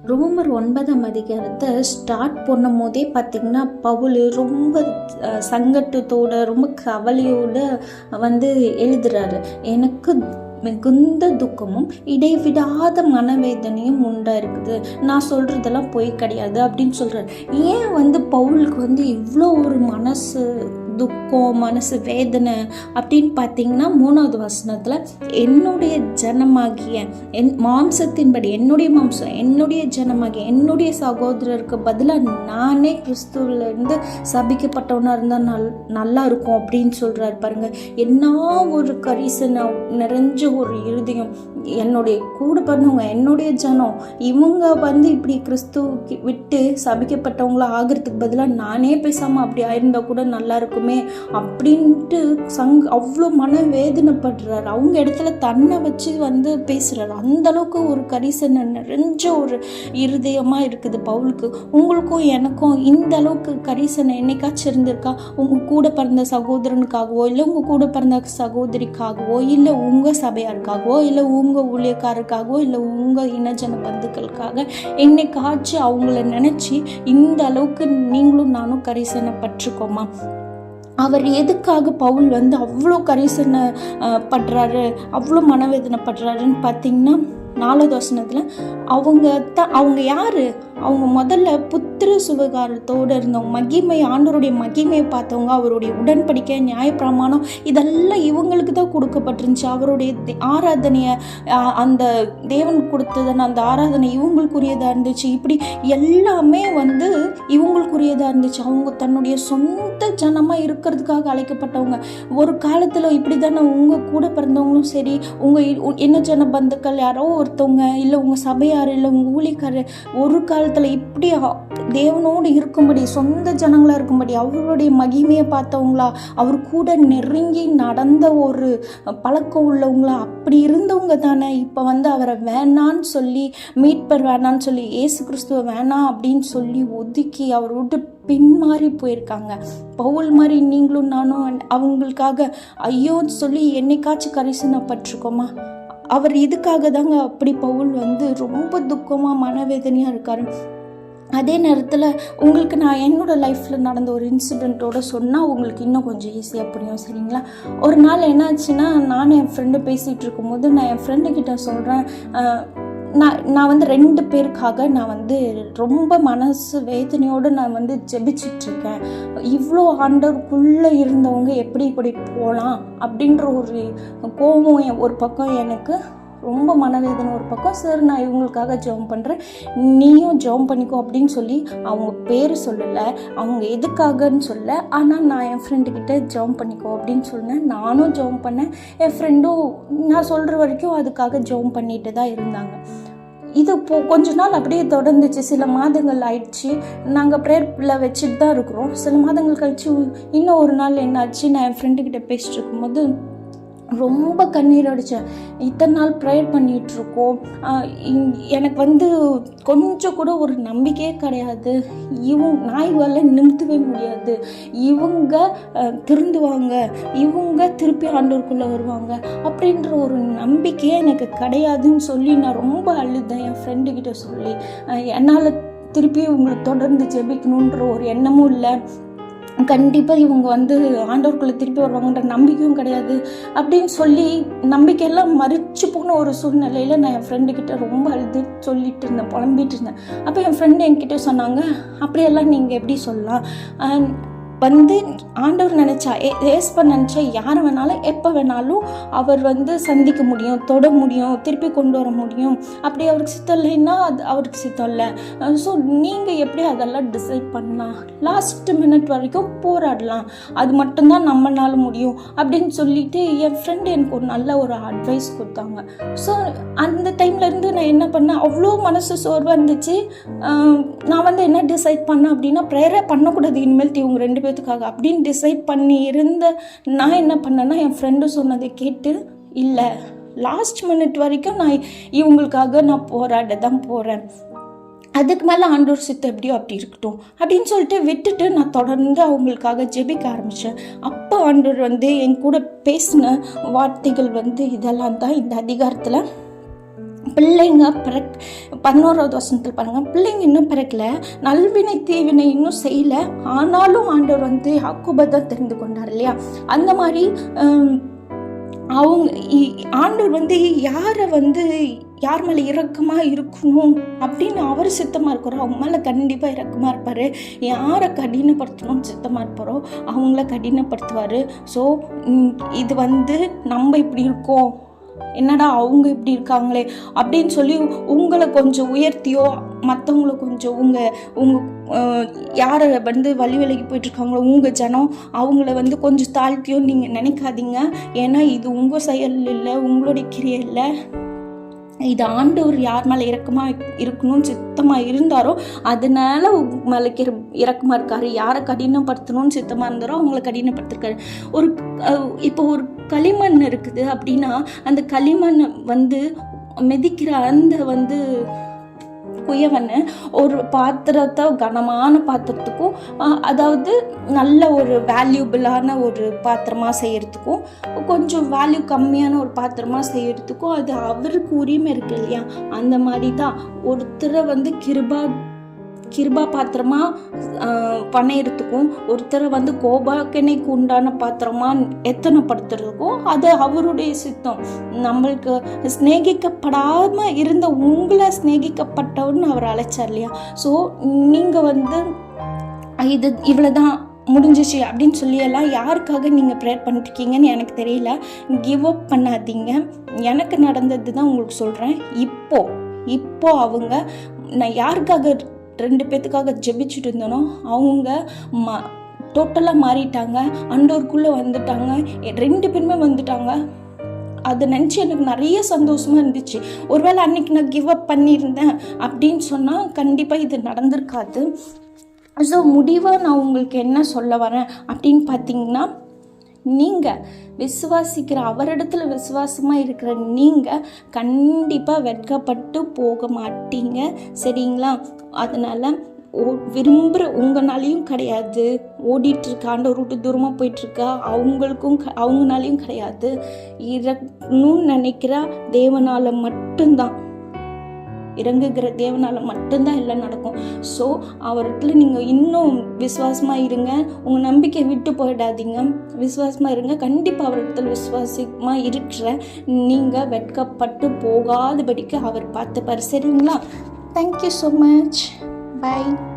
ரோமர் 9ஆம் அதிகாரத்தை ஸ்டார்ட் பண்ணும் போதே பார்த்திங்கன்னா பவுல் ரொம்ப சங்கட்டத்தோட ரொம்ப கவலையோடு எழுதுறாரு. எனக்கு மிகுந்த துக்கமும் இடைவிடாத மனவேதனையும் இருக்குது, நான் சொல்கிறதெல்லாம் பொய் கிடையாது அப்படின்னு சொல்கிறார். ஏன் பவுலுக்கு இவ்வளோ ஒரு மனசு துக்கம் மனசு வேதனை அப்படின்னு பார்த்தீங்கன்னா 3வது வசனத்தில் என்னுடைய ஜனமாகிய மாம்சத்தின்படி என்னுடைய மாம்சம் என்னுடைய ஜனமாகிய என்னுடைய சகோதரருக்கு பதிலாக நானே கிறிஸ்துவிலேருந்து சபிக்கப்பட்டவனாக இருந்தால் நல்லா இருக்கும் அப்படின்னு சொல்கிறாரு. பாருங்க, என்ன ஒரு கரிசனை நிறைஞ்ச ஒரு இருதயம். என்னுடைய கூட பிறந்தவங்க என்னுடைய ஜனம் இவங்க இப்படி கிறிஸ்துவுக்கு விட்டு சபிக்கப்பட்டவங்களா ஆகிறதுக்கு பதிலாக நானே பேசாமல் அப்படி ஆயிருந்தா கூட நல்லா இருக்கும் அப்படின்ட்டு அவ்வளோ மனவேதனைப்படுறாரு. அவங்க இடத்துல தன்னை வச்சு பேசுறாரு. அந்த அளவுக்கு ஒரு கரிசனை நிறைஞ்ச ஒரு இருதயமா இருக்குது பவுலுக்கு. உங்களுக்கும் எனக்கும் இந்த அளவுக்கு கரிசனை என்னைக்காச்சும் இருந்திருக்கா? உங்க கூட பிறந்த சகோதரனுக்காகவோ இல்லை உங்க கூட பிறந்த சகோதரிக்காகவோ இல்லை உங்க சபையாருக்காகவோ இல்லை உங்க ஊழியக்காரருக்காகவோ இல்லை உங்க இனஜன பந்துக்களுக்காக என்னைக்காச்சும் அவங்கள நினைச்சு இந்த அளவுக்கு நீங்களும் நானும் கரிசனை பட்டிருக்கோமா? அவர் எதுக்காக பவுல் அவ்வளோ கரிசனை படுறாரு, அவ்வளோ மனவேதனை படுறாருன்னு பார்த்தீங்கன்னா 4வது வசனத்தில் அவங்க யார்? அவங்க முதல்ல புத்திர சுவிகாரத்தோடு இருந்தவங்க, ஆண்டவருடைய மகிமையை பார்த்தவங்க, அவருடைய உடன்படிக்கை நியாயப்பிரமாணம் இதெல்லாம் இவங்களுக்கு தான் கொடுக்கப்பட்டிருந்துச்சு. அவருடைய ஆராதனையை அந்த தேவன் கொடுத்ததுன்னு அந்த ஆராதனை இவங்களுக்குரியதாக இருந்துச்சு. இப்படி எல்லாமே இவங்களுக்குரியதாக இருந்துச்சு. அவங்க தன்னுடைய சொந்த ஜனமாக இருக்கிறதுக்காக அழைக்கப்பட்டவங்க. ஒரு காலத்தில் இப்படி தானே உங்கள் கூட பிறந்தவங்களும் சரி, உங்கள் என்ன ஜன பந்துக்கள் யாரோ ஒருத்தவங்க இல்லை உங்கள் சபையார் இல்லை உங்கள் ஊழியக்காரர் ஒரு காலத்தில் இப்படி தேவனோடு இருக்கும்படி சொந்த ஜனங்களாக இருக்கும்படி அவருடைய மகிமையை பார்த்தவங்களா, அவர் கூட நெருங்கி நடந்த ஒரு பழக்கம் உள்ளவங்களா அப்படி இருந்தவங்க தானே இப்போ அவரை வேணான்னு சொல்லி மீட்பர் வேணான்னு சொல்லி இயேசு கிறிஸ்துவ வேணாம் அப்படின்னு சொல்லி ஒதுக்கி அவர் விட்டு பின்மாறி போயிருக்காங்க. பவுல் மாதிரி நீங்களும் நானும் அவங்களுக்காக ஐயோன்னு சொல்லி என்னைக்காச்சும் கரிசனைப்பட்டிருக்கோமா? அவர் இதுக்காக தாங்க அப்படி பவுல் ரொம்ப துக்கமாக மனவேதனையாக இருக்காரு. அதே நேரத்தில் உங்களுக்கு நான் என்னோடய லைஃப்பில் நடந்த ஒரு இன்சிடெண்ட்டோடு சொன்னால் உங்களுக்கு இன்னும் கொஞ்சம் ஈஸியாக புரியும், சரிங்களா? ஒரு நாள் என்னாச்சுன்னா, நான் என் ஃப்ரெண்டு பேசிகிட்டு இருக்கும்போது நான் என் ஃப்ரெண்டுக்கிட்ட சொல்கிறேன், நான் 2 பேருக்காக நான் ரொம்ப மனசு வேதனையோடு நான் ஜெபிச்சிட்ருக்கேன். இவ்வளோ ஆண்டவருக்குள்ளே இருந்தவங்க எப்படி இப்படி போகலாம் அப்படின்ற ஒரு கோபம் ஒரு பக்கம், எனக்கு ரொம்ப மனவேதனை ஒரு பக்கம். சார், நான் இவங்களுக்காக ஜெபம் பண்ணுறேன், நீயும் ஜெபம் பண்ணிக்கோ அப்படின்னு சொல்லி அவங்க பேர் சொல்லலை, அவங்க எதுக்காகன்னு சொல்ல. ஆனால் நான் என் ஃப்ரெண்டுக்கிட்ட ஜெபம் பண்ணிக்கோ அப்படின்னு சொன்னேன். நானும் ஜெபம் பண்ணேன், என் ஃப்ரெண்டும் நான் சொல்கிற வரைக்கும் அதுக்காக ஜெபம் பண்ணிட்டு தான் இருந்தாங்க. இது கொஞ்ச நாள் அப்படியே தொடர்ந்துச்சு. சில மாதங்கள் ஆயிடுச்சு. நாங்கள் ப்ரேயரில் வச்சுட்டு தான் இருக்கிறோம். சில மாதங்கள் கழிச்சு இன்னும் ஒரு நாள் என்னாச்சு, நான் என் ஃப்ரெண்டுக்கிட்ட பேசிட்டு இருக்கும்போது ரொம்ப கண்ணீர் அடித்தேன். இத்தனை நாள் ப்ரேயர் பண்ணிகிட்ருக்கோம், எனக்கு கொஞ்சம் கூட ஒரு நம்பிக்கையே கிடையாது. நான் இவங்கள நிறுத்தவே முடியாது, இவங்க திருந்துவாங்க, இவங்க திருப்பி ஆண்டவருக்குள்ளே வருவாங்க அப்படின்ற ஒரு நம்பிக்கையே எனக்கு கிடையாதுன்னு சொல்லி நான் ரொம்ப அழுதேன் என் ஃப்ரெண்டுக்கிட்ட சொல்லி. என்னால் திருப்பி இவங்களை தொடர்ந்து ஜெபிக்கணுன்ற ஒரு எண்ணமும் இல்லை, கண்டிப்பாக இவங்க ஆண்டவருக்குள்ளே திருப்பி வருவாங்கன்ற நம்பிக்கையும் கிடையாது அப்படின்னு சொல்லி நம்பிக்கையெல்லாம் மறிச்சு போன ஒரு சூழ்நிலையில் நான் என் ஃப்ரெண்டுக்கிட்ட ரொம்ப அழுது சொல்லிட்டு இருந்தேன், புலம்பிகிட்டு இருந்தேன். அப்போ என் ஃப்ரெண்டு என்கிட்ட சொன்னாங்க, அப்படியெல்லாம் நீங்கள் எப்படி சொல்லலாம்? ஆண்டவர் நினச்சா ஏஸ்ப நினச்சா யாரை வேணாலும் எப்போ வேணாலும் அவர் சந்திக்க முடியும், தொட முடியும், திருப்பி கொண்டு வர முடியும். அப்படி அவருக்கு சித்தம் இல்லைன்னா அது அவருக்கு சித்தம் இல்லை. ஸோ நீங்கள் எப்படி அதெல்லாம் டிசைட் பண்ணலாம்? லாஸ்ட் மினிட் வரைக்கும் போராடலாம், அது மட்டும்தான் நம்மளால முடியும் அப்படின்னு சொல்லிட்டு என் ஃப்ரெண்டு எனக்கு ஒரு நல்ல ஒரு அட்வைஸ் கொடுத்தாங்க. ஸோ அந்த டைம்லேருந்து நான் என்ன பண்ணேன், அவ்வளோ மனசு சோர்வாக இருந்துச்சு. நான் என்ன டிசைட் பண்ணேன் அப்படின்னா, ப்ரேயரே பண்ணக்கூடாது இனிமேல் இவங்க 2 பேத்துக்காக அப்படின்னு டிசைட் பண்ணி இருந்த நான் என்ன பண்ணேன்னா, என் ஃப்ரெண்டு சொன்னதை கேட்டு இல்லை, லாஸ்ட் மினிட் வரைக்கும் நான் இவங்களுக்காக நான் போராட தான் போகிறேன், அதுக்கு மேலே ஆண்டவர் சித்தம் எப்படியோ அப்படி இருக்கட்டும் அப்படின்னு சொல்லிட்டு விட்டுட்டு நான் தொடர்ந்து அவங்களுக்காக ஜெபிக்க ஆரம்பித்தேன். அப்போ ஆண்டவர் என் கூட பேசின வார்த்தைகள் இதெல்லாம் தான் இந்த அதிகாரத்தில் பிள்ளைங்க 11வது வசனத்தில் பாருங்கள், பிள்ளைங்க இன்னும் பிறக்கல, நல்வினை தீவினை இன்னும் செய்யலை, ஆனாலும் ஆண்டவர் வந்து யாக்கோபை தான் தெரிந்து கொண்டார் இல்லையா. அந்த மாதிரி அவங்க ஆண்டவர் வந்து யார் மேலே இரக்கமாக இருக்கணும் அப்படின்னு அவர் சித்தமாக இருக்கிறோம், அவங்க மேலே கண்டிப்பாக இரக்கமாக இருப்பார். யாரை கடினப்படுத்தணும்னு சித்தமாக இருப்பாரோ அவங்கள கடினப்படுத்துவார். ஸோ இது வந்து நம்ம இப்படி இருக்கோம், என்னடா அவங்க இப்படி இருக்காங்களே அப்படின்னு சொல்லி உங்களை கொஞ்சம் உயர்த்தியோ, மற்றவங்கள கொஞ்சம் உங்கள் யாரை வந்து வழி விலகி போயிட்டுருக்காங்களோ உங்கள் ஜனம், அவங்கள வந்து கொஞ்சம் தாழ்த்தியோ நீங்கள் நினைக்காதீங்க. ஏன்னா இது உங்கள் செயல் இல்லை, உங்களுடைய கிரியை இல்லை. இது ஆண்டவர் யார் மேலே இரக்கமாக இருக்கணும்னு சித்தமாக இருந்தாரோ அதனால மேலே இரக்கமாக இருக்காரு. யாரை கடினப்படுத்தணும்னு சித்தமாக இருந்தாரோ அவங்கள கடினப்படுத்திருக்காரு. இப்போ ஒரு களிமண் இருக்குது அப்படின்னா அந்த களிமண் வந்து மிதிக்கிற அந்த வந்து குயவனை ஒரு பாத்திரத்தை கனமான பாத்திரத்துக்கும், அதாவது நல்ல ஒரு வேல்யூபிளான ஒரு பாத்திரமாக செய்யறதுக்கும், கொஞ்சம் வேல்யூ கம்மியான ஒரு பாத்திரமாக செய்யறதுக்கும் அது அவருக்கு உரிமை இருக்கு இல்லையா. அந்த மாதிரி தான் ஒருத்தரை வந்து கிருபா பாத்திரமாக பணையறதுக்கும், ஒருத்தரை வந்து கோபாக்கனைக்கு உண்டான பாத்திரமாக எத்தனைப்படுத்துறதுக்கும் அது அவருடைய சித்தம். நம்மளுக்கு ஸ்நேகிக்கப்படாமல் இருந்த உங்களை ஸ்நேகிக்கப்பட்டவன்னு அவர் அழைச்சார் இல்லையா. ஸோ நீங்கள் வந்து இது இவ்வளோதான் முடிஞ்சிச்சு அப்படின்னு சொல்லியெல்லாம் யாருக்காக நீங்கள் ப்ரேயர் பண்ணிருக்கீங்கன்னு எனக்கு தெரியல. கிவ் அப் பண்ணாதீங்க. எனக்கு நடந்தது தான் உங்களுக்கு சொல்கிறேன். இப்போ அவங்க நான் யாருக்காக 2 பேத்துக்காக ஜெபிச்சுட்டு இருந்தனோ அவங்க டோட்டலாக மாறிட்டாங்க, ஆண்டவருக்குள்ளே வந்துட்டாங்க, 2 பேருமே வந்துட்டாங்க. அதை நினச்சி எனக்கு நிறைய சந்தோஷமாக இருந்துச்சு. ஒருவேளை அன்றைக்கி நான் கிவ் அப் பண்ணியிருந்தேன் அப்படின்னு சொன்னால் கண்டிப்பாக இது நடந்திருக்காது. ஸோ முடிவாக நான் உங்களுக்கு என்ன சொல்ல வரேன் அப்படின்னு பார்த்தீங்கன்னா, நீங்கள் விசுவாசிக்கிற அவரிடத்துல விசுவாசமாக இருக்கிற நீங்கள் கண்டிப்பாக வெட்கப்பட்டு போக மாட்டீங்க, சரிங்களா. அதனால் விரும்புகிற உங்களாலையும் கிடையாது, ஓடிட்டுருக்க ஆண்டவர் விட்டு தூரமாக போயிட்டுருக்கா அவங்களாலையும் கிடையாது. இறங்கணும்னு நினைக்கிற தேவனால் மட்டும்தான், இறங்குகிற தேவனால் மட்டும்தான் எல்லாம் நடக்கும். ஸோ அவர்கிட்ட நீங்கள் இன்னும் விசுவாசமாக இருங்க, உங்கள் நம்பிக்கை விட்டு போயிடாதீங்க, விசுவாசமாக இருங்க. கண்டிப்பாக அவர்கிட்ட விசுவாசமாக இருக்கிற நீங்கள் வெட்கப்பட்டு போகாதபடிக்கு அவர் பார்த்துப்பார், சரிங்களா. Thank you so much. Bye.